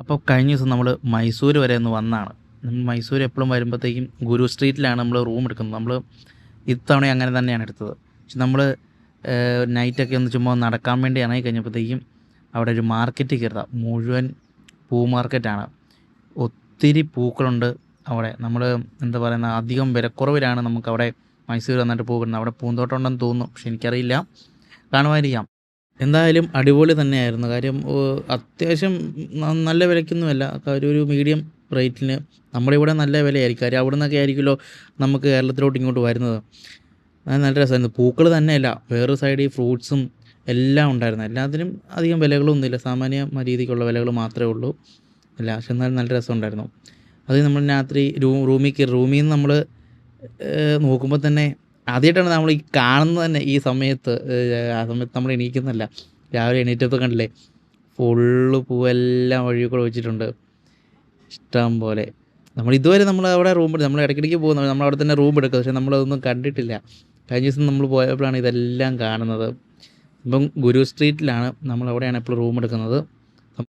അപ്പോൾ കഴിഞ്ഞ ദിവസം നമ്മൾ മൈസൂർ വരെ ഒന്ന് വന്നതാണ്. നമ്മൾ മൈസൂർ എപ്പോഴും വരുമ്പോഴത്തേക്കും ഗുരു സ്ട്രീറ്റിലാണ് നമ്മൾ റൂം എടുക്കുന്നത്. നമ്മൾ ഇത്തവണ അങ്ങനെ തന്നെയാണ് എടുത്തത്. പക്ഷെ നമ്മൾ നൈറ്റൊക്കെ ഒന്ന് ചുമ്മാ നടക്കാൻ വേണ്ടി ഇറങ്ങി കഴിഞ്ഞപ്പോഴത്തേക്കും അവിടെ ഒരു മാർക്കറ്റ് കയറുക, മുഴുവൻ പൂ മാർക്കറ്റാണ്. ഒത്തിരി പൂക്കളുണ്ട് അവിടെ. നമ്മൾ എന്താ പറയുന്ന, അധികം വിലക്കുറവിലാണ് നമുക്കവിടെ മൈസൂർ വന്നിട്ട് പൂ കിട്ടുന്നത്. അവിടെ പൂന്തോട്ടം ഉണ്ടെന്ന് തോന്നുന്നു, പക്ഷെ എനിക്കറിയില്ല, കാണുമായിരിക്കാം. എന്തായാലും അടിപൊളി തന്നെയായിരുന്നു. കാര്യം അത്യാവശ്യം നല്ല വിലയ്ക്കൊന്നുമല്ല, ഒരു മീഡിയം റേറ്റിന്. നമ്മുടെ ഇവിടെ നല്ല വിലയായിരിക്കും, കാര്യം അവിടെ നിന്നൊക്കെ ആയിരിക്കുമല്ലോ നമുക്ക് കേരളത്തിലോട്ട് ഇങ്ങോട്ട് വരുന്നത്. അത് നല്ല രസമായിരുന്നു. പൂക്കൾ തന്നെയല്ല, വേറൊരു സൈഡ് ഈ ഫ്രൂട്ട്സും എല്ലാം ഉണ്ടായിരുന്നു. എല്ലാത്തിനും അധികം വിലകളൊന്നുമില്ല, സാമാന്യ രീതിക്കുള്ള വിലകൾ മാത്രമേ ഉള്ളൂ എല്ലാം. പക്ഷെ എന്നാലും നല്ല രസമുണ്ടായിരുന്നു. അത് നമ്മൾ രാത്രി റൂമിൽ നിന്ന് നമ്മൾ നോക്കുമ്പോൾ തന്നെ ആദ്യമായിട്ടാണ് നമ്മൾ ഈ കാണുന്നത് തന്നെ. ഈ സമയത്ത് ആ സമയത്ത് നമ്മൾ എണീക്കുന്നല്ല, രാവിലെ എണീറ്റപ്പോൾ കണ്ടില്ലേ, ഫുള്ള് പൂവെല്ലാം വഴി കൂടെ വെച്ചിട്ടുണ്ട്, ഇഷ്ടം പോലെ. ഇതുവരെ നമ്മൾ അവിടെ നമ്മൾ ഇടയ്ക്കിടയ്ക്ക് പോകുന്നത്, നമ്മൾ അവിടെ തന്നെ റൂം എടുക്കുക, പക്ഷേ നമ്മളതൊന്നും കണ്ടിട്ടില്ല. കഴിഞ്ഞ ദിവസം നമ്മൾ പോയപ്പോഴാണ് ഇതെല്ലാം കാണുന്നത്. ഇപ്പം ഗുരു സ്ട്രീറ്റിലാണ്, നമ്മളവിടെയാണ് ഇപ്പോൾ റൂം എടുക്കുന്നത്.